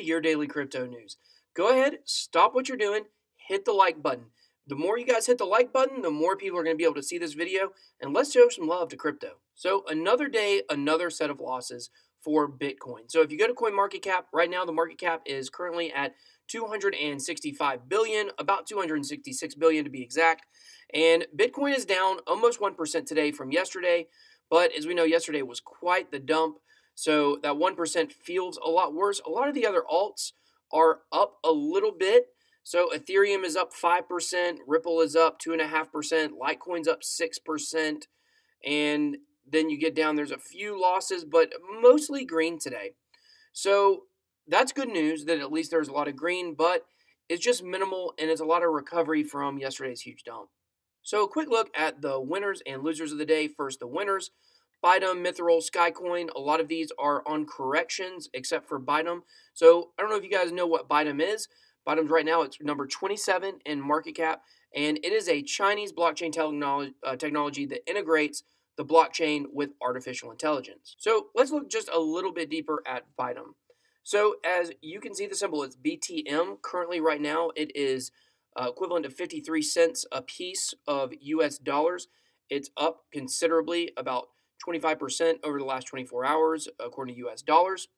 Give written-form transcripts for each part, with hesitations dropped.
to your daily crypto news. Go ahead, stop what you're doing, hit the like button. The more you guys hit the like button, the more people are going to be able to see this video, and let's show some love to crypto. So another day, another set of losses for Bitcoin. So if you go to CoinMarketCap, right now the market cap is currently at 265 billion, about 266 billion to be exact. And Bitcoin is down almost 1% today from yesterday, but as we know, yesterday was quite the dump. So that 1% feels a lot worse. A lot of the other alts are up a little bit. So Ethereum is up 5%, Ripple is up 2.5%, Litecoin's up 6%, and then you get down, there's a few losses, but mostly green today. So that's good news that at least there's a lot of green, but it's just minimal and it's a lot of recovery from yesterday's huge dump. So a quick look at the winners and losers of the day. First, the winners. Bidem, Mithril, Skycoin, a lot of these are on corrections except for Bidem. So I don't know if you guys know what Bidem is. Bidem's right now, it's number 27 in market cap, and it is a Chinese blockchain technology that integrates the blockchain with artificial intelligence. So let's look just a little bit deeper at Bidem. So as you can see, the symbol is BTM. Currently right now, it is equivalent to 53 cents a piece of US dollars. It's up considerably, about 25% over the last 24 hours, according to US dollars.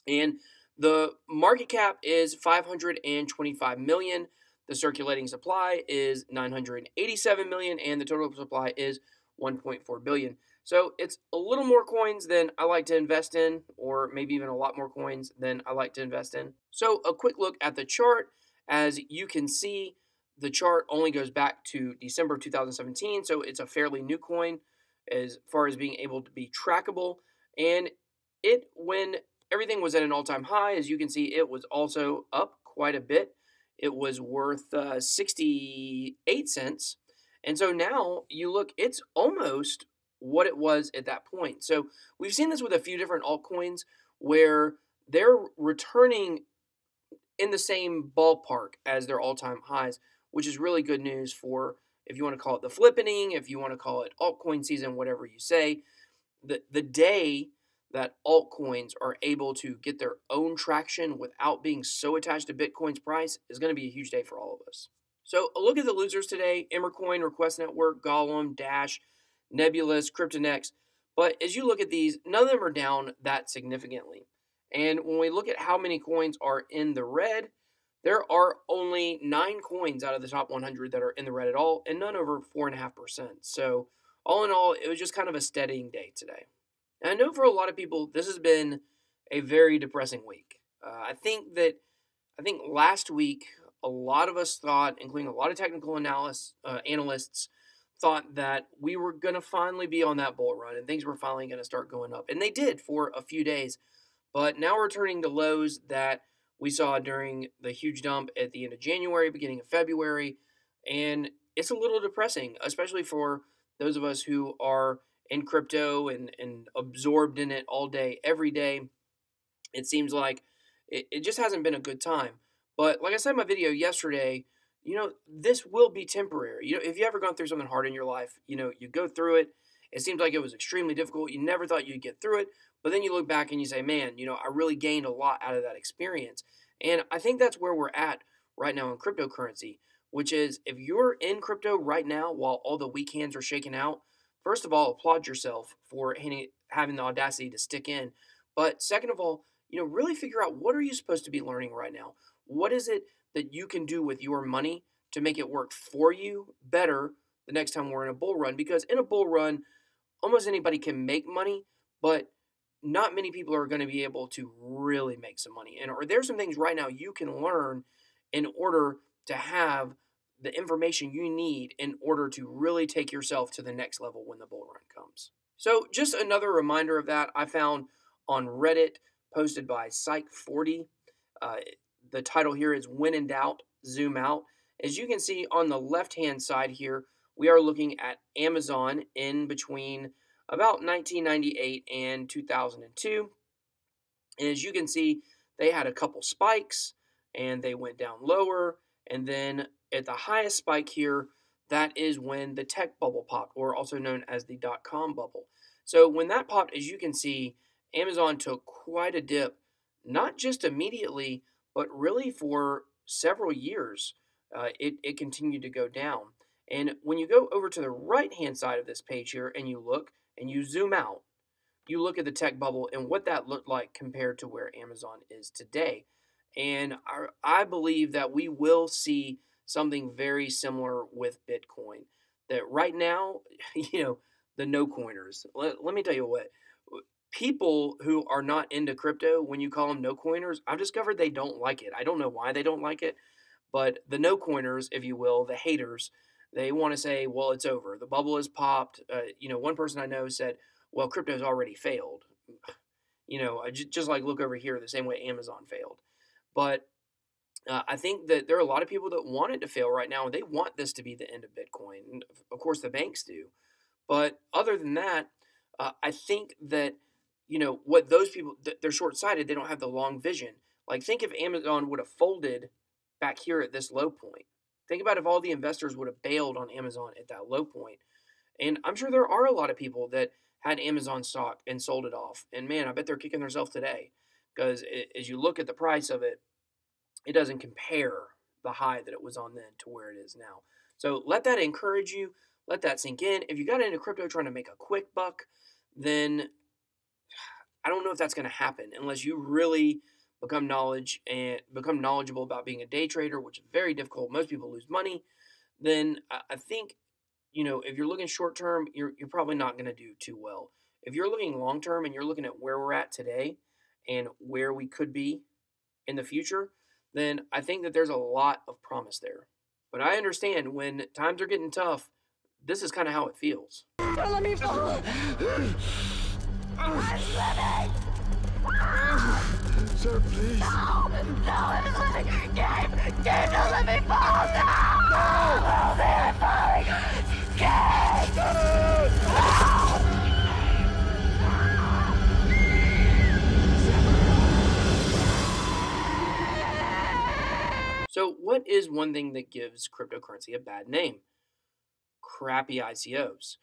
And the market cap is 525 million. The circulating supply is 987 million, and the total supply is 1.4 billion. So it's a little more coins than I like to invest in, or maybe even a lot more coins than I like to invest in. So a quick look at the chart. As you can see, the chart only goes back to December 2017, so it's a fairly new coin as far as being able to be trackable. And when everything was at an all-time high, as you can see, it was also up quite a bit. It was worth 68 cents. And so now you look, it's almost what it was at that point. So we've seen this with a few different altcoins where they're returning in the same ballpark as their all-time highs, which is really good news for, if you want to call it the flippening, if you want to call it altcoin season, whatever you say. The day that altcoins are able to get their own traction without being so attached to Bitcoin's price is going to be a huge day for all of us. So a look at the losers today: Emmercoin, Request Network, Golem, Dash, Nebulous, Cryptonex. But as you look at these, none of them are down that significantly. And when we look at how many coins are in the red, there are only 9 coins out of the top 100 that are in the red at all, and none over 4.5%. So all in all, it was just kind of a steadying day today. And I know for a lot of people, this has been a very depressing week. I think last week, a lot of us thought, including a lot of technical analysts, thought that we were going to finally be on that bull run and things were finally going to start going up. And they did for a few days. But now we're returning to lows that we saw during the huge dump at the end of January, beginning of February. And it's a little depressing, especially for those of us who are in crypto and absorbed in it all day, every day. It seems like it just hasn't been a good time. But like I said in my video yesterday, this will be temporary. If you ever gone through something hard in your life, you go through it. It seems like it was extremely difficult. You never thought you'd get through it. But then you look back and you say, man, I really gained a lot out of that experience. And I think that's where we're at right now in cryptocurrency, which is if you're in crypto right now while all the weak hands are shaking out, first of all, applaud yourself for having the audacity to stick in. But second of all, really figure out, what are you supposed to be learning right now? What is it that you can do with your money to make it work for you better the next time we're in a bull run? Because in a bull run, almost anybody can make money, but not many people are going to be able to really make some money. Or there's some things right now you can learn in order to have the information you need in order to really take yourself to the next level when the bull run comes. So just another reminder of that I found on Reddit, posted by Psych40. The title here is "When in Doubt, Zoom Out." As you can see on the left-hand side here, we are looking at Amazon in between about 1998 and 2002. And as you can see, they had a couple spikes and they went down lower. And then at the highest spike here, that is when the tech bubble popped, or also known as the dot-com bubble. So when that popped, as you can see, Amazon took quite a dip, not just immediately, but really for several years, it continued to go down. And when you go over to the right hand side of this page here and you look and you zoom out, you look at the tech bubble and what that looked like compared to where Amazon is today. And I believe that we will see something very similar with Bitcoin. That right now, the no coiners. Let me tell you what, people who are not into crypto, when you call them no coiners, I've discovered they don't like it. I don't know why they don't like it, but the no coiners, if you will, the haters, they want to say, well, it's over. The bubble has popped. One person I know said, well, crypto's already failed. Just like look over here, the same way Amazon failed. But I think that there are a lot of people that want it to fail right now, and they want this to be the end of Bitcoin. And of course, the banks do. But other than that, I think that, what those people, they're short sighted. They don't have the long vision. Like, think if Amazon would have folded back here at this low point. Think about if all the investors would have bailed on Amazon at that low point. And I'm sure there are a lot of people that had Amazon stock and sold it off. And man, I bet they're kicking themselves today because as you look at the price of it, it doesn't compare the high that it was on then to where it is now. So let that encourage you. Let that sink in. If you got into crypto trying to make a quick buck, then I don't know if that's going to happen unless you really become knowledgeable about being a day trader, which is very difficult. Most people lose money. Then I think, if you're looking short term, you're probably not going to do too well. If you're looking long term and you're looking at where we're at today and where we could be in the future, then I think that there's a lot of promise there. But I understand when times are getting tough, this is kind of how it feels. Don't let me fall! I'm living! Sir, please. No, it's living! Gabe, don't let me fall! No! Oh, man, I'm falling! Gabe! No! So what is one thing that gives cryptocurrency a bad name? Crappy ICOs.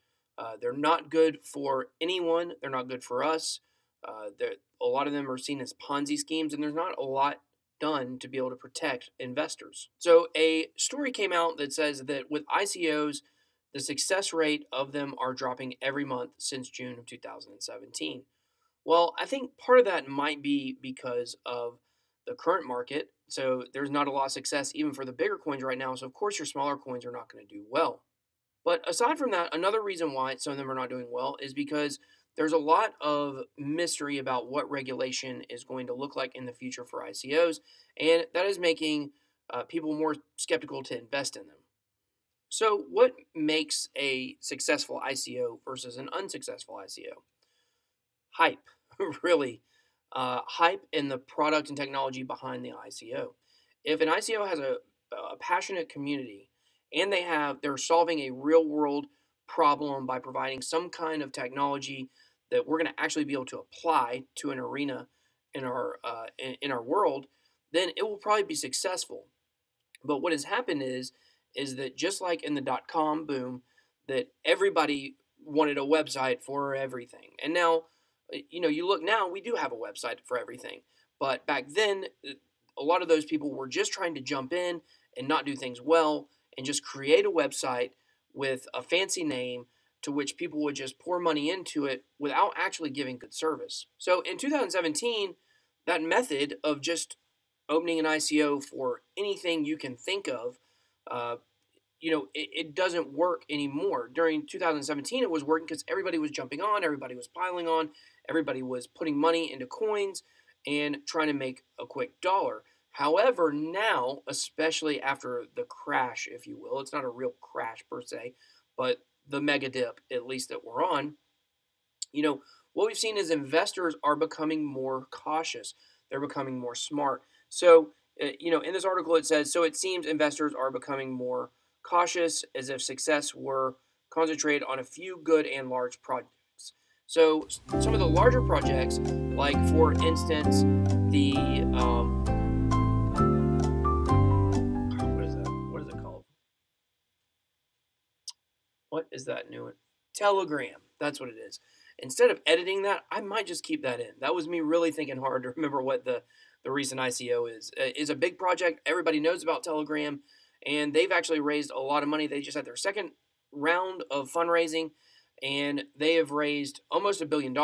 They're not good for anyone. They're not good for us. A lot of them are seen as Ponzi schemes, and there's not a lot done to be able to protect investors. So a story came out that says that with ICOs, the success rate of them are dropping every month since June of 2017. Well, I think part of that might be because of the current market. So there's not a lot of success even for the bigger coins right now. So of course your smaller coins are not going to do well. But aside from that, another reason why some of them are not doing well is because there's a lot of mystery about what regulation is going to look like in the future for ICOs, and that is making people more skeptical to invest in them. So what makes a successful ICO versus an unsuccessful ICO? Hype, really. Hype and the product and technology behind the ICO. If an ICO has a passionate community and they're solving a real world problem by providing some kind of technology that we're going to actually be able to apply to an arena in our world, then it will probably be successful. But what has happened is that just like in the .com boom, that everybody wanted a website for everything. And now, you look now, we do have a website for everything. But back then, a lot of those people were just trying to jump in and not do things well and just create a website with a fancy name to which people would just pour money into it without actually giving good service. So in 2017, that method of just opening an ICO for anything you can think of, it doesn't work anymore. During 2017, it was working because everybody was jumping on, everybody was piling on, everybody was putting money into coins and trying to make a quick dollar. However, now, especially after the crash, if you will, it's not a real crash per se, but the mega dip, at least that we're on, what we've seen is investors are becoming more cautious. They're becoming more smart. So, in this article it says, so it seems investors are becoming more cautious as if success were concentrated on a few good and large projects. So some of the larger projects, like for instance, the what is it called? What is that new one? Telegram. That's what it is. instead of editing that, I might just keep that in. That was me really thinking hard to remember what the recent ICO is. It's a big project. Everybody knows about Telegram, and they've actually raised a lot of money. They just had their second round of fundraising, and they have raised almost $1 billion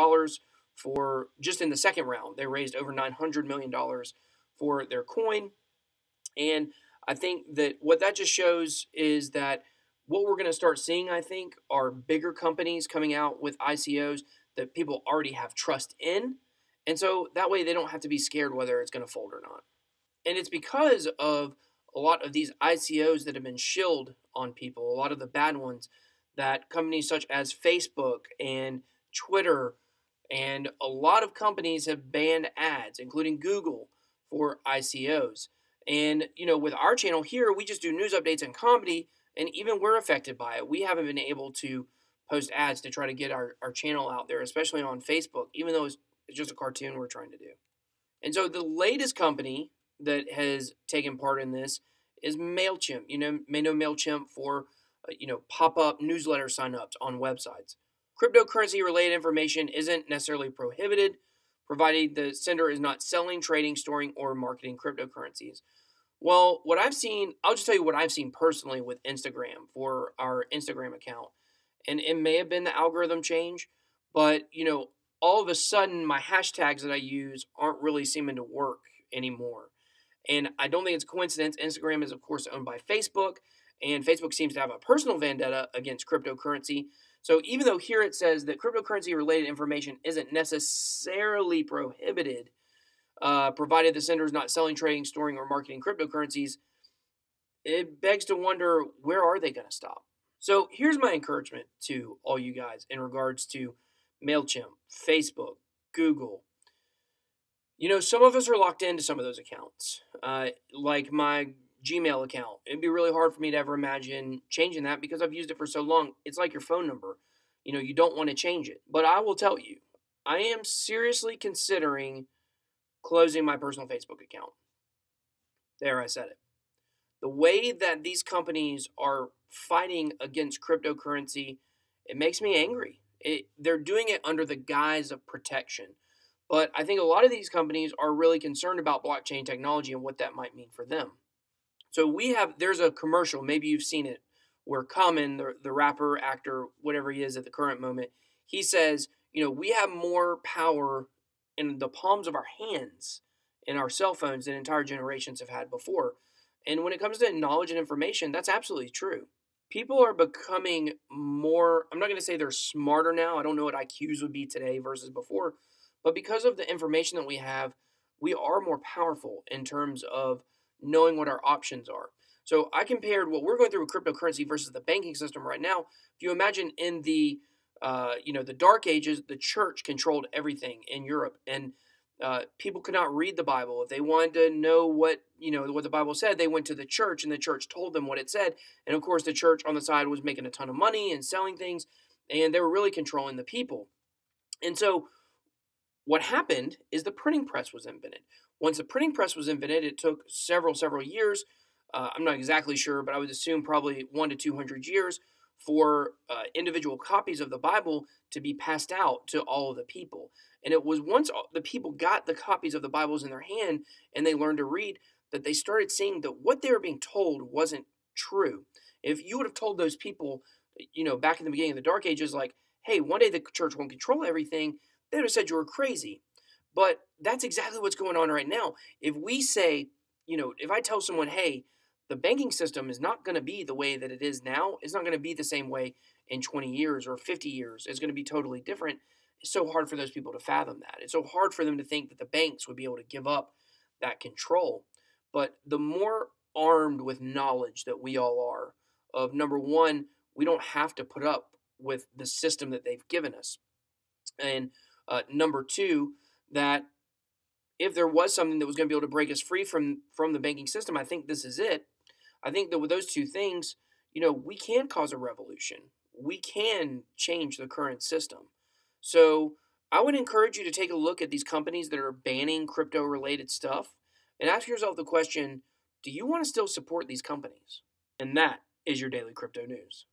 for just in the second round. They raised over $900 million for their coin. And I think that what that just shows is that what we're going to start seeing, I think, are bigger companies coming out with ICOs that people already have trust in. And so that way they don't have to be scared whether it's going to fold or not. And it's because of a lot of these ICOs that have been shilled on people, a lot of the bad ones, that companies such as Facebook and Twitter and a lot of companies have banned ads, including Google, for ICOs. And, with our channel here, we just do news updates and comedy, and even we're affected by it. We haven't been able to post ads to try to get our channel out there, especially on Facebook, even though it's just a cartoon we're trying to do. And so the latest company that has taken part in this is MailChimp. You may know MailChimp for, pop-up newsletter signups on websites. Cryptocurrency-related information isn't necessarily prohibited, provided the sender is not selling, trading, storing, or marketing cryptocurrencies. Well, what I've seen, I'll just tell you what I've seen personally with Instagram for our Instagram account. And it may have been the algorithm change, but, all of a sudden my hashtags that I use aren't really seeming to work anymore. And I don't think it's a coincidence. Instagram is, of course, owned by Facebook, and Facebook seems to have a personal vendetta against cryptocurrency. So even though here it says that cryptocurrency-related information isn't necessarily prohibited, provided the sender is not selling, trading, storing, or marketing cryptocurrencies, it begs to wonder, where are they going to stop? So here's my encouragement to all you guys in regards to MailChimp, Facebook, Google. Some of us are locked into some of those accounts, like my Gmail account. It'd be really hard for me to ever imagine changing that because I've used it for so long. It's like your phone number. You don't want to change it. But I will tell you, I am seriously considering closing my personal Facebook account. There, I said it. The way that these companies are fighting against cryptocurrency, it makes me angry. They're doing it under the guise of protection. But I think a lot of these companies are really concerned about blockchain technology and what that might mean for them. So there's a commercial, maybe you've seen it, where Common, the rapper, actor, whatever he is at the current moment, he says, we have more power in the palms of our hands in our cell phones than entire generations have had before. And when it comes to knowledge and information, that's absolutely true. People are becoming more, I'm not going to say they're smarter now. I don't know what IQs would be today versus before. But because of the information that we have, we are more powerful in terms of knowing what our options are. So I compared what we're going through with cryptocurrency versus the banking system right now. If you imagine in the Dark Ages, the church controlled everything in Europe, and people could not read the Bible. If they wanted to know what the Bible said, they went to the church, and the church told them what it said. And of course, the church on the side was making a ton of money and selling things, and they were really controlling the people. And so what happened is the printing press was invented. Once the printing press was invented, it took several years. I'm not exactly sure, but I would assume probably 100 to 200 years for individual copies of the Bible to be passed out to all of the people. And it was once the people got the copies of the Bibles in their hand and they learned to read that they started seeing that what they were being told wasn't true. If you would have told those people, back in the beginning of the Dark Ages, like, hey, one day the church won't control everything, they would have said you were crazy. But that's exactly what's going on right now. If we say, if I tell someone, hey, the banking system is not going to be the way that it is now, it's not going to be the same way in 20 years or 50 years, it's going to be totally different. It's so hard for those people to fathom that. It's so hard for them to think that the banks would be able to give up that control. But the more armed with knowledge that we all are, of number one, we don't have to put up with the system that they've given us. And number two, that if there was something that was going to be able to break us free from the banking system, I think this is it. I think that with those two things, we can cause a revolution. We can change the current system. So I would encourage you to take a look at these companies that are banning crypto-related stuff and ask yourself the question, do you want to still support these companies? And that is your Daily Crypto News.